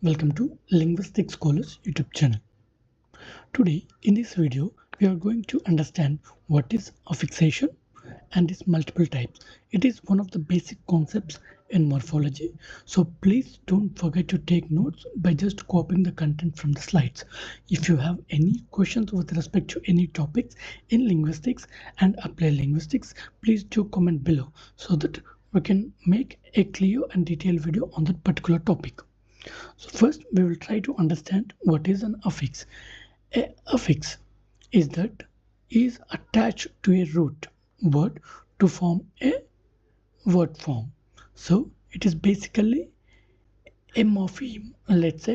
Welcome to Linguistics Scholars YouTube channel. Today in this video we are going to understand what is affixation and its multiple types. It is one of the basic concepts in morphology, so please don't forget to take notes by just copying the content from the slides. If you have any questions with respect to any topics in linguistics and applied linguistics, please do comment below so that we can make a clear and detailed video on that particular topic. So first we will try to understand what is an affix. A affix is attached to a root word to form a word form. So it is basically a morpheme. Let's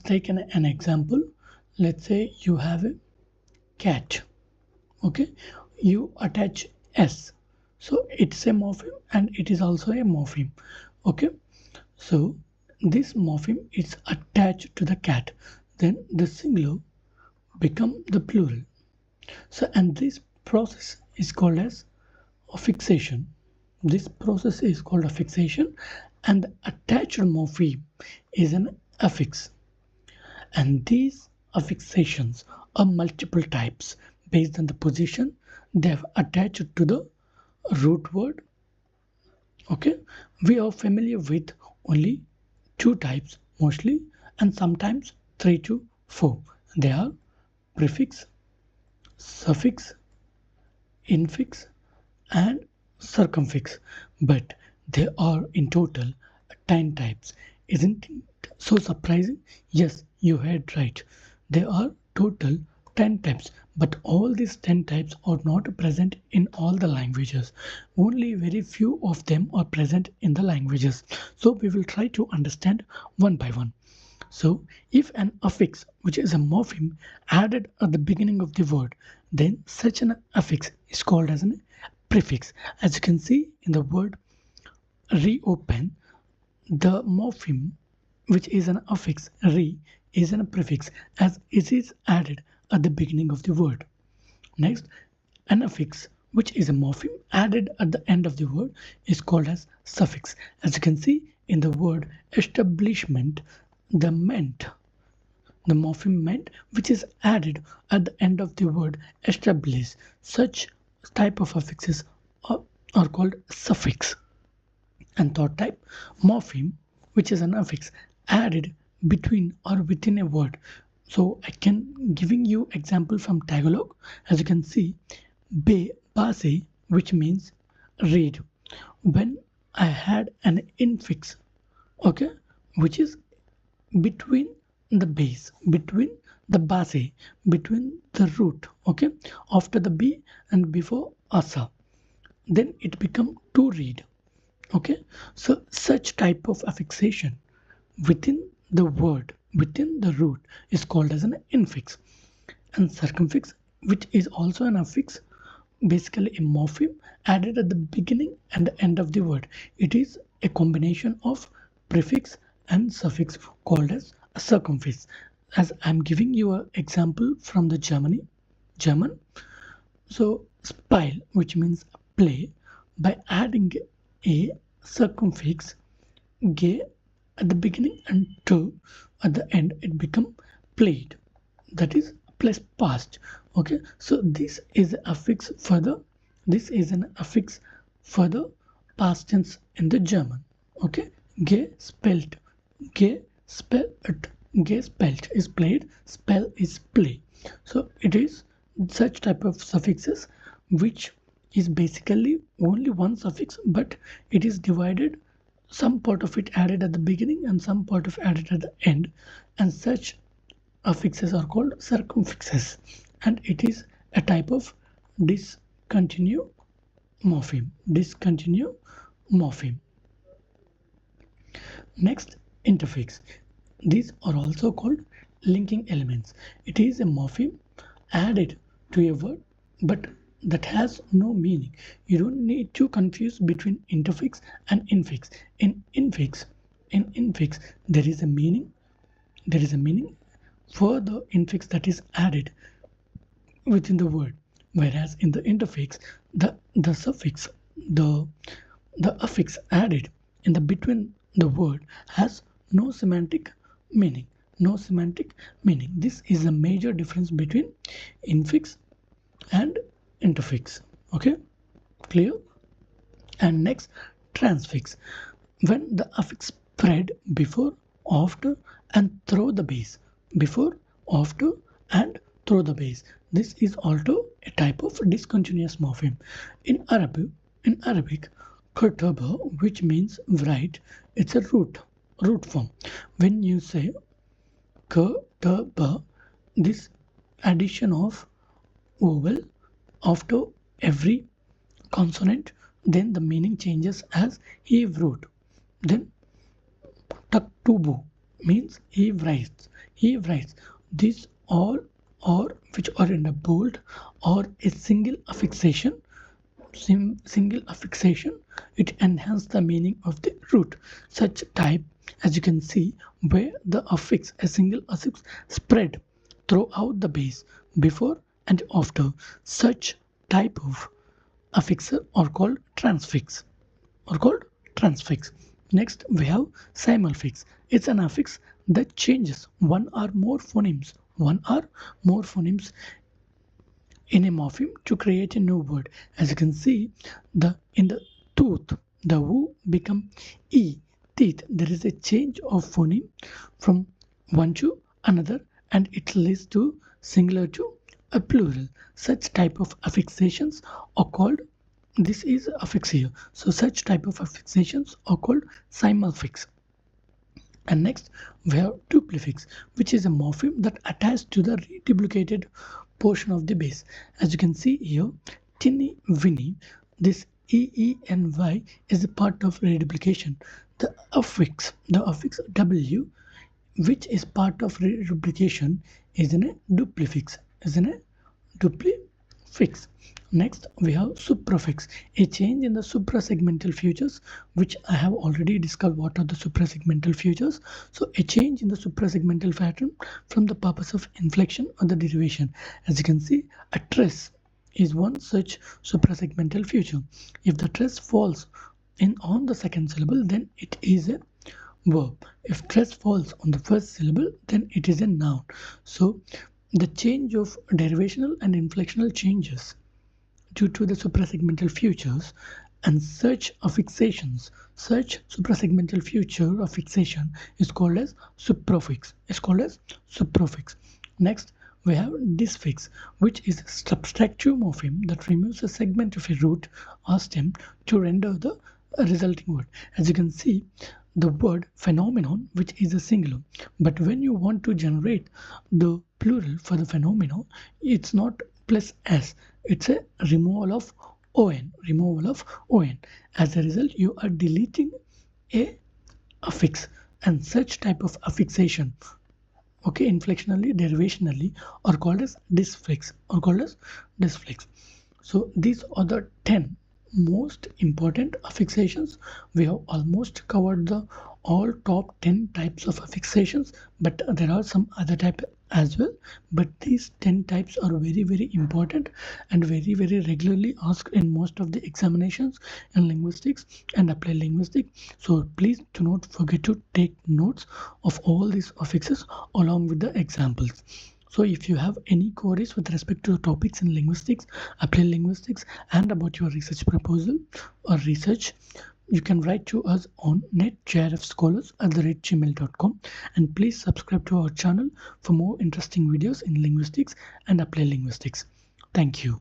take an example. Let's say you have a cat. Okay, you attach s, so it's a morpheme and it is also a morpheme. Okay, so this morpheme is attached to the cat, then the singular become the plural. So and this process is called as affixation. This process is called affixation, and the attached morpheme is an affix. And these affixations are multiple types based on the position they have attached to the root word. Okay, we are familiar with only two types mostly, and sometimes 3 to 4. They are prefix, suffix, infix and circumfix, but there are in total 10 types. Isn't it so surprising? Yes, you heard right. There are total 10 types, but all these 10 types are not present in all the languages. Only very few of them are present in the languages. So we will try to understand one by one. So if an affix, which is a morpheme, added at the beginning of the word, then such an affix is called as a prefix. As you can see in the word reopen, the morpheme, which is an affix, re, is a prefix as it is added at the beginning of the word. Next, an affix, which is a morpheme added at the end of the word, is called as suffix. As you can see in the word establishment, the morpheme meant, which is added at the end of the word establish. Such type of affixes are called suffix. And third type, morpheme, which is an affix added between or within a word. So I can giving you example from Tagalog. As you can see, base, which means read. When I had an infix, okay, which is between the base, between the base, between the root, okay, after the b and before asa, then it become to read. Okay, so such type of affixation within the word, within the root, is called as an infix. And circumfix, which is also an affix, basically a morpheme added at the beginning and the end of the word. It is a combination of prefix and suffix called as a circumfix. As I'm giving you an example from the German. So spiel, which means play, by adding a circumfix ge at the beginning and to at the end, it become played, that is plus past. Okay, so this is an affix for the past tense in the German. Okay, gespelt is played, spell is play. So it is such type of suffixes which is basically only one suffix, but it is divided, some part of it added at the beginning and some part of added at the end, and such affixes are called circumfixes, and it is a type of discontinue morpheme. Next, interfix. These are also called linking elements. It is a morpheme added to a word but that has no meaning. You don't need to confuse between interfix and infix. In infix there is a meaning for the infix that is added within the word, whereas in the interfix the suffix, the affix added in the between the word has no semantic meaning, no semantic meaning. This is a major difference between infix and interfix. Okay, clear? And next, transfix. When the affix spread before, after, and through the base. Before, after, and through the base. This is also a type of discontinuous morpheme. In Arabic, kataba, which means write, it's a root form. When you say kataba, this addition of vowel after every consonant, then the meaning changes as he wrote. Then taktubu means he writes. He writes. These all or which are in a bold or a single affixation. Single affixation, it enhances the meaning of the root. Such type, as you can see, where the affix, a single affix, spread throughout the base before and after. Such type of affixes are called transfix. Next, we have simulfix. It's an affix that changes one or more phonemes in a morpheme to create a new word. As you can see, in the tooth, the woo become e, teeth. There is a change of phoneme from one to another, and it leads to singular to a plural. Such type of affixations are called, this is affix here. So such type of affixations are called simulfix. And next, we have duplifix, which is a morpheme that attaches to the reduplicated portion of the base. As you can see here, tinny winny, this E-E-N-Y is a part of reduplication. The affix W, which is part of reduplication, is in a duplifix. Next, we have suprafix, a change in the suprasegmental features, which I have already discussed what are the suprasegmental features. So a change in the suprasegmental pattern from the purpose of inflection or the derivation. As you can see, a tress is one such suprasegmental feature. If the tress falls on the second syllable, then it is a verb. If tress falls on the first syllable, then it is a noun. So the change of derivational and inflectional changes due to the suprasegmental features, and such suprasegmental feature affixation is called as suprafix. Next, we have disfix, which is a subtractive morpheme that removes a segment of a root or stem to render the resulting word. As you can see, the word phenomenon, which is a singular, but when you want to generate the plural for the phenomenon, it's not plus s, it's a removal of on. As a result, you are deleting a affix, and such type of affixation, okay, inflectionally, derivationally, are called as disfix. So these are the 10 most important affixations. We have almost covered the all top 10 types of affixations, but there are some other type as well. But these 10 types are very important and very regularly asked in most of the examinations in linguistics and applied linguistics. So please do not forget to take notes of all these affixes along with the examples. So if you have any queries with respect to the topics in linguistics, applied linguistics, and about your research proposal or research, you can write to us on netjrfscholars@gmail.com, and please subscribe to our channel for more interesting videos in linguistics and applied linguistics. Thank you.